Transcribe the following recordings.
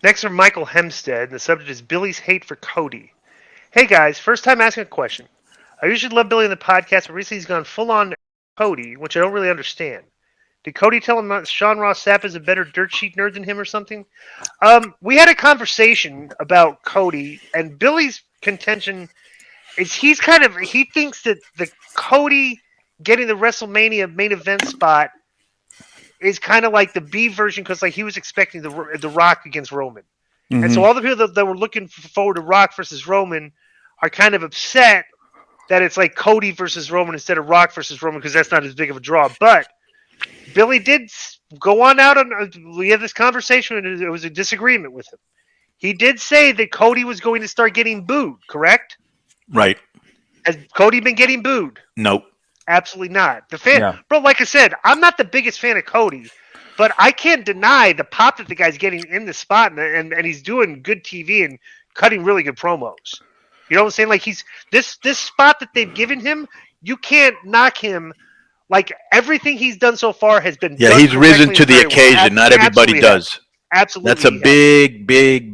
Next from Michael Hempstead, and the subject is Billy's hate for Cody. Hey guys, first time asking a question. I usually love Billy in the podcast, but recently he's gone full on Cody, which I don't really understand. Did Cody tell him that Sean Ross Sapp is a better dirt sheet nerd than him or something? We had a conversation about Cody, and Billy's contention is he thinks that the Cody getting the WrestleMania main event spot is kind of like the B version because like he was expecting the Rock against Roman, and so all the people that were looking forward to Rock versus Roman are kind of upset that it's like Cody versus Roman instead of Rock versus Roman because that's not as big of a draw. But Billy did go on out on. We had this conversation and it was a disagreement with him. He did say that Cody was going to start getting booed. Correct? Right. Has Cody been getting booed? Nope. Absolutely not. Bro, like I said, I'm not the biggest fan of Cody, but I can't deny the pop that the guy's getting in the spot, and he's doing good TV and cutting really good promos. You know what I'm saying? Like he's this spot that they've given him, you can't knock him. Like everything he's done so far has been done he's risen to the well. occasion. Not everybody does. Absolutely, that's a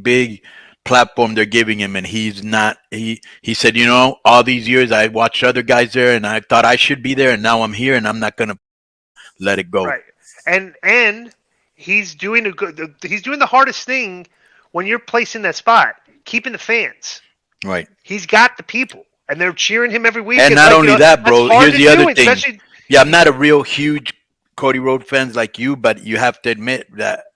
big platform they're giving him, and he's not. He said, all these years I watched other guys there, and I thought I should be there, and now I'm here, and I'm not gonna let it go. Right, and he's doing he's doing the hardest thing when you're placed in that spot, keeping the fans. Right. He's got the people, and they're cheering him every week. And not only that, bro. Here's the other thing. Yeah, I'm not a real huge Cody Rhodes fan like you, but you have to admit that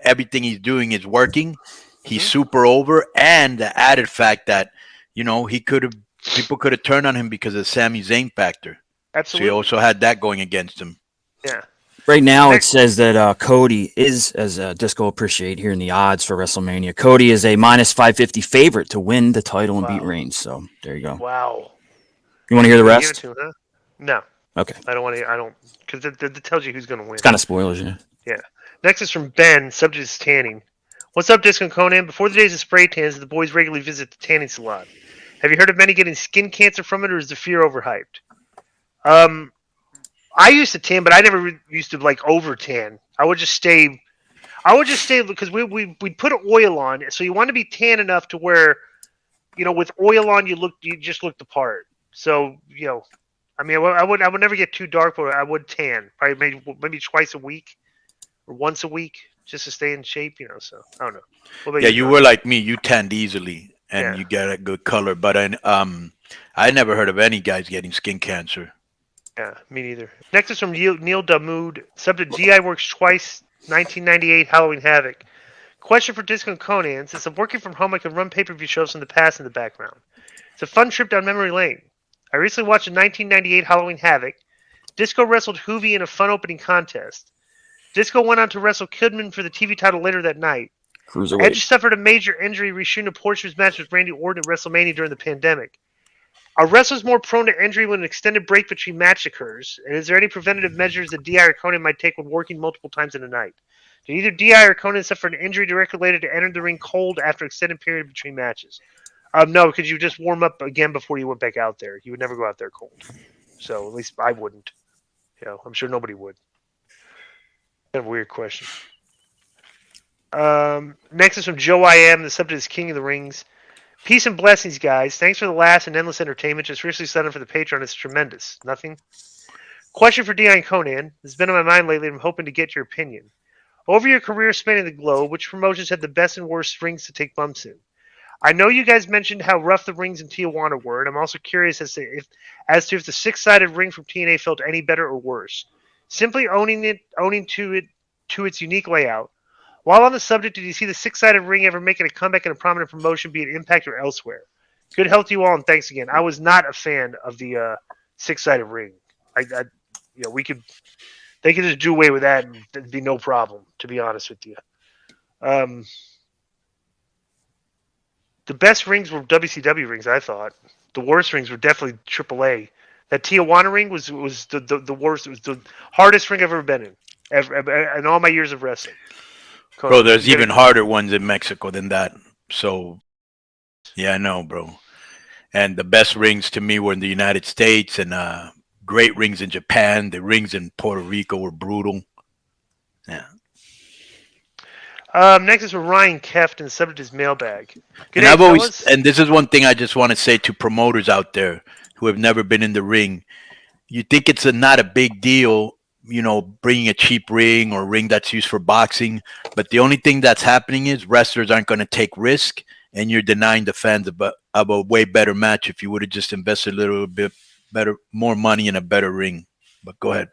everything he's doing is working. He's super over, and the added fact that people could have turned on him because of the Sami Zayn factor. Absolutely. So he also had that going against him. Yeah. Right now, it says that Cody is, as Disco appreciate here in the odds for WrestleMania, Cody is a minus 550 favorite to win the title and beat Reigns. So there you go. Wow. You want to hear the rest? No. Okay. I don't want to. I don't, because it tells you who's going to win. It's kind of spoilers, yeah. Yeah. Next is from Ben. Subject is tanning. What's up, Disco and Conan? Before the days of spray tans, the boys regularly visit the tanning salon. Have you heard of many getting skin cancer from it, or is the fear overhyped? I used to tan, but I never used to like over tan. I would just stay because we'd put oil on, so you want to be tan enough to where, with oil on you just look the part. So I mean, I would never get too dark, but I would tan probably maybe twice a week or once a week just to stay in shape. So I don't know. You were like me. You tanned easily and you get a good color, but I never heard of any guys getting skin cancer. Yeah, me neither. Next is from Neil Damoud. Subject DI works twice, 1998 Halloween Havoc. Question for Disco and Conan. Since I'm working from home, I can run pay-per-view shows from the past in the background. It's a fun trip down memory lane. I recently watched a 1998 Halloween Havoc. Disco wrestled Hoovy in a fun opening contest. Disco went on to wrestle Kidman for the TV title later that night. Cruiserweight. Edge suffered a major injury reshooting a portion of his match with Randy Orton at WrestleMania during the pandemic. Are wrestlers more prone to injury when an extended break between match occurs? And is there any preventative measures that DI or Conan might take when working multiple times in a night? Did either DI or Conan suffer an injury directly related to entering the ring cold after an extended period between matches? No, because you just warm up again before you went back out there. You would never go out there cold. So at least I wouldn't. I'm sure nobody would. Kind of a weird question. Next is from Joe I Am. The subject is King of the Rings. Peace and blessings, guys. Thanks for the last and endless entertainment. Just recently signed up for the Patreon. It's tremendous. Nothing? Question for Dion Conan. It's been on my mind lately, and I'm hoping to get your opinion. Over your career spanning the globe, which promotions had the best and worst rings to take bumps in? I know you guys mentioned how rough the rings in Tijuana were, and I'm also curious as to if the six-sided ring from TNA felt any better or worse. Simply owning to its unique layout. While on the subject, did you see the six-sided ring ever making a comeback in a prominent promotion, be it Impact or elsewhere? Good health to you all, and thanks again. I was not a fan of the six-sided ring. They could just do away with that, and there'd be no problem. To be honest with you, the best rings were WCW rings. I thought the worst rings were definitely AAA. That Tijuana ring was the worst. It was the hardest ring I've ever been in all my years of wrestling. Bro, there's even harder ones in Mexico than that. So, yeah, I know, bro. And the best rings to me were in the United States, and great rings in Japan. The rings in Puerto Rico were brutal. Yeah. Next is from Ryan Keft, and the subject is mailbag. Good And day, fellas. and this is one thing I just want to say to promoters out there who have never been in the ring. You think it's not a big deal, bringing a cheap ring or a ring that's used for boxing. But the only thing that's happening is wrestlers aren't going to take risk, and you're denying the fans of a way better match if you would have just invested a little bit more money in a better ring. But go ahead.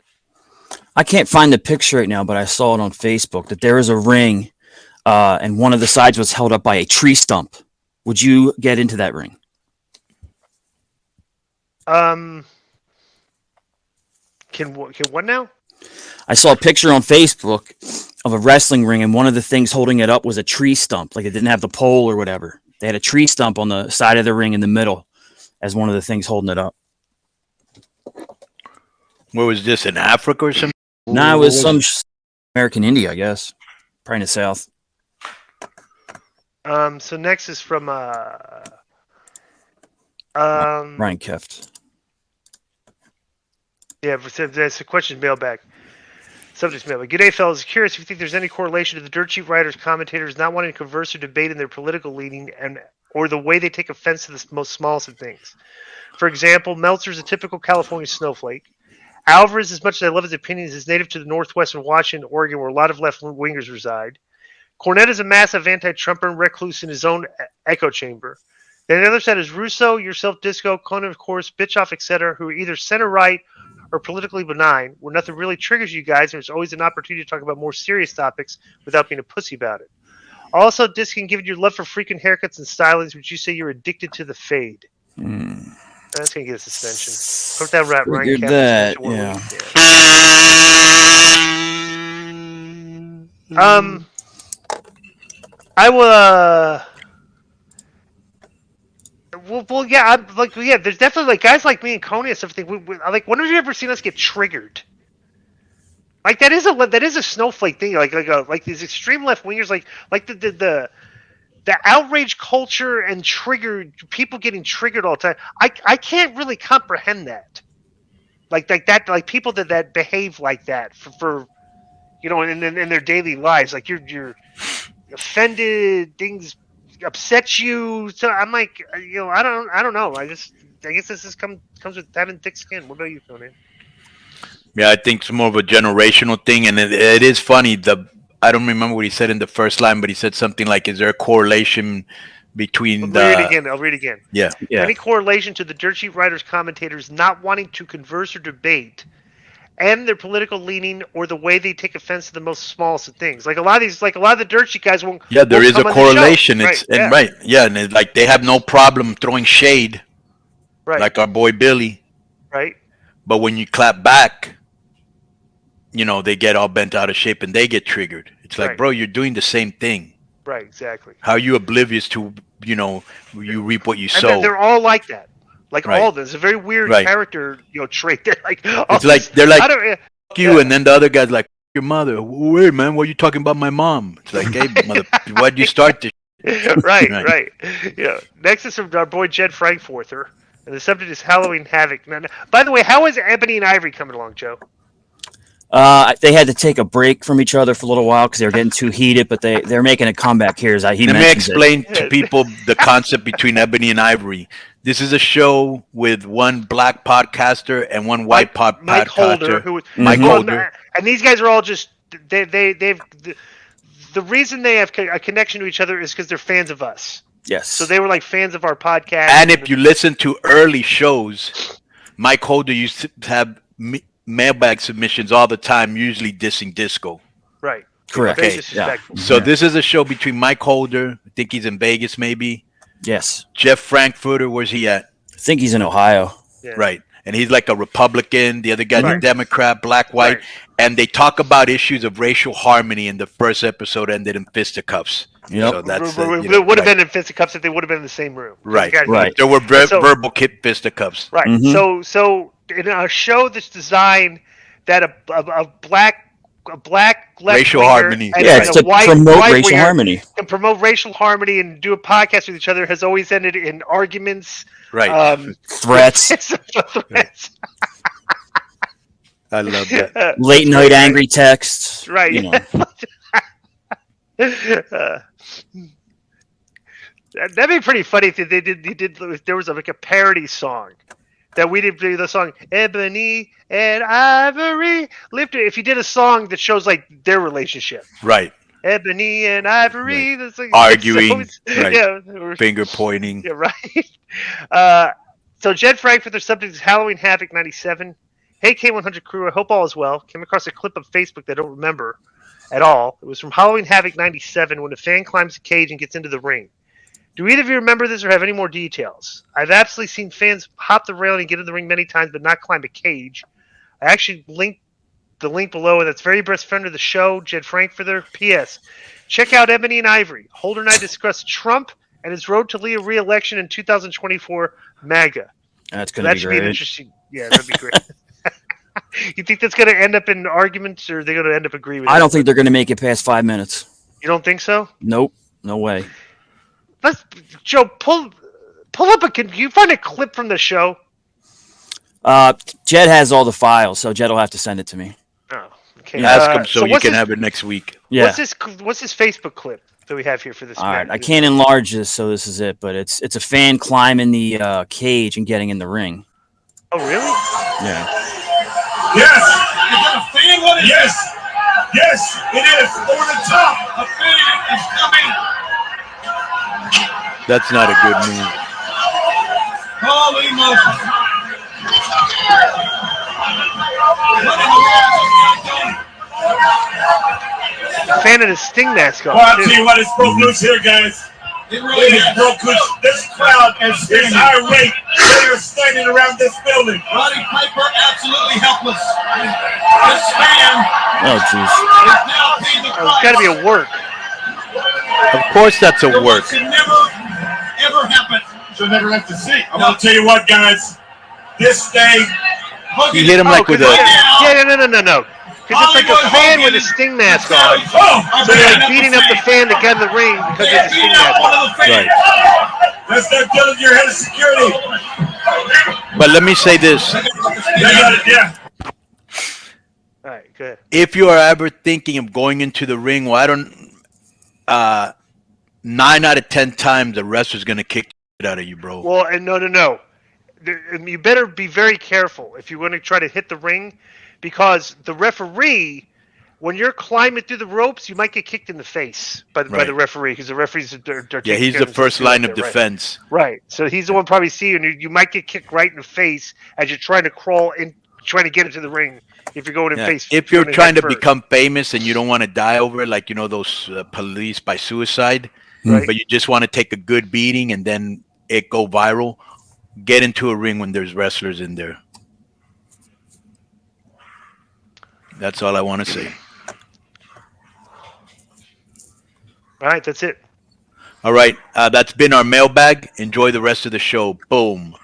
I can't find the picture right now, but I saw it on Facebook that there is a ring, and one of the sides was held up by a tree stump. Would you get into that ring? Can what now? I saw a picture on Facebook of a wrestling ring, and one of the things holding it up was a tree stump. Like it didn't have the pole or whatever. They had a tree stump on the side of the ring in the middle as one of the things holding it up. Where was this, in Africa or something? Nah, it was some American India, I guess. Probably in the South. So next is from Ryan Keft. Yeah, there's a question mailbag. Subject's mailbag. Good day, fellas. Curious if you think there's any correlation to the dirt sheet writers, commentators not wanting to converse or debate in their political leaning or the way they take offense to the most smallest of things. For example, Meltzer is a typical California snowflake. Alvarez, as much as I love his opinions, is native to the Northwest in Washington, Oregon, where a lot of left-wingers reside. Cornette is a massive anti-Trumper and recluse in his own echo chamber. Then the other side is Russo, yourself, Disco, Conan, of course, Bitchoff, etc., who are either center-right or politically benign, where nothing really triggers you guys, and there's always an opportunity to talk about more serious topics without being a pussy about it. Also, Disco, given your love for freaking haircuts and stylings, would you say you're addicted to the fade? That's going to get a suspension. Put that Ryan Figured that, yeah. I will, Well, yeah, there's definitely like guys like me and Coney and stuff. When have you ever seen us get triggered? Like that is a snowflake thing. Like these extreme left wingers, like the outrage culture and people getting triggered all the time. I can't really comprehend that. Like people that behave like that for in their daily lives. Like you're offended, things upset you. So I'm like, I don't know. I guess this comes with having thick skin. What about you, Conan? Yeah, I think it's more of a generational thing, and it is funny. I don't remember what he said in the first line, but he said something like, "Is there a correlation between I'll read again. Yeah. Any correlation to the dirt sheet writers, commentators not wanting to converse or debate, and their political leaning or the way they take offense to the most smallest of things? Like a lot of the dirt sheet guys won't. Yeah, there is a correlation. And like they have no problem throwing shade, right? Like our boy Billy, right? But when you clap back, they get all bent out of shape and they get triggered. It's like, bro, you're doing the same thing. Right, exactly. How are you oblivious to, you reap what you sow? And they're all like that. Like all of them. It's a very weird character, trait. They're like, it's like they're like, fuck you, and then the other guy's like, your mother. Wait, man, what are you talking about my mom? It's like, hey, mother, why'd you start this? Right. Yeah. Next is from our boy Jed Frankfurter, and the subject is Halloween Havoc. Now, by the way, how is Ebony and Ivory coming along, Joe? They had to take a break from each other for a little while because they were getting too heated, but they're making a comeback here. Let me explain to people the concept between Ebony and Ivory. This is a show with one black podcaster and one white podcaster. Mike Holder. And these guys are all just they've the reason they have a connection to each other is because they're fans of us. Yes. So they were like fans of our podcast. And if you listen to early shows, Mike Holder used to have mailbag submissions all the time, usually dissing Disco. Right. Correct. Okay. So this is a show between Mike Holder. I think he's in Vegas, maybe. Yes. Jeff Frankfurter, where's he at? I think he's in Ohio. Yeah. Right. And he's like a Republican. The other guy's a Democrat, black, white. Right. And they talk about issues of racial harmony, and the first episode ended in fisticuffs. Yep. So that's it would have been in fisticuffs if they would have been in the same room. Right. There were verbal fisticuffs. Right. Mm-hmm. So in a show that's designed that a black racial harmony. It's to promote racial harmony. And promote racial harmony and do a podcast with each other has always ended in arguments. Right. Threats. I love that. Late night angry texts. Right. That'd be pretty funny if they did. There was like a parody song that we did the song Ebony and Ivory. If you did a song that shows like their relationship, right? Ebony and Ivory, Right. like, Arguing, right? Yeah, Finger pointing. Yeah, right. So Jed Frankfurt, their subject is Halloween Havoc '97. Hey K100 crew, I hope all is well. Came across a clip of Facebook that I don't remember at all. It was from Halloween Havoc '97 when a fan climbs a cage and gets into the ring. Do either of you remember this or have any more details? I've absolutely seen fans hop the railing and get in the ring many times, but not climb a cage. I actually linked the link below, and that's very best friend of the show, Jed Frankfurter. P.S. Check out Ebony and Ivory. Holder and I discussed Trump and his road to Leah re-election in 2024 MAGA. That's going to be great. Be an interesting. Yeah, that'd be great. You think that's going to end up in arguments, or are they going to end up agreeing with I don't think they're going to make it past 5 minutes. You don't think so? Nope. No way. Joe, pull up can you find a clip from the show? Jed has all the files, so Jed will have to send it to me. Oh, okay. Ask him so you can have it next week. Yeah. What's this Facebook clip that we have here for this? All right, I can't enlarge this, so this is it. But it's a fan climbing the cage and getting in the ring. Oh, really? Yeah. Yes. Is that a fan? What is yes. Yes, it is. Over the top. A fan is coming. That's not a good move. Holy Moses. A fan of the Sting mask on. Well, I'll tell you what, it's broke loose here, guys. It is broke loose. This crowd is irate. They are standing around this building. Roddy Piper absolutely helpless. This fan Oh, jeez. is now paying the price. It's got to be a work. Of course, that's a work. Should never, ever happen. Should never have to see. I'm going to tell you what, guys. This day, He hit him like with a. Yeah, no. Because it's like a fan with a Sting mask on. So they're like beating up the fan that got in the ring because of the Sting mask on. Right. Let's not deal with your head of security. But let me say this: Yeah. All right, good. if you are ever thinking of going into the ring, well, I don't. 9 out of 10 times, the wrestler's gonna kick it out of you, bro. Well, and no. You better be very careful if you want to try to hit the ring, because the referee, when you're climbing through the ropes, you might get kicked in the face by the referee, because the referees are Yeah, he's the first line of defense. Right. So he's the one probably seeing you. You might get kicked right in the face as you're trying to crawl in, trying to get into the ring. If you're going in face, if you're trying to become famous and you don't want to die over it, like those police by suicide, Right. but you just want to take a good beating and then it go viral, get into a ring when there's wrestlers in there. That's all I want to say. All right, that's it. All right, that's been our mailbag. Enjoy the rest of the show. Boom.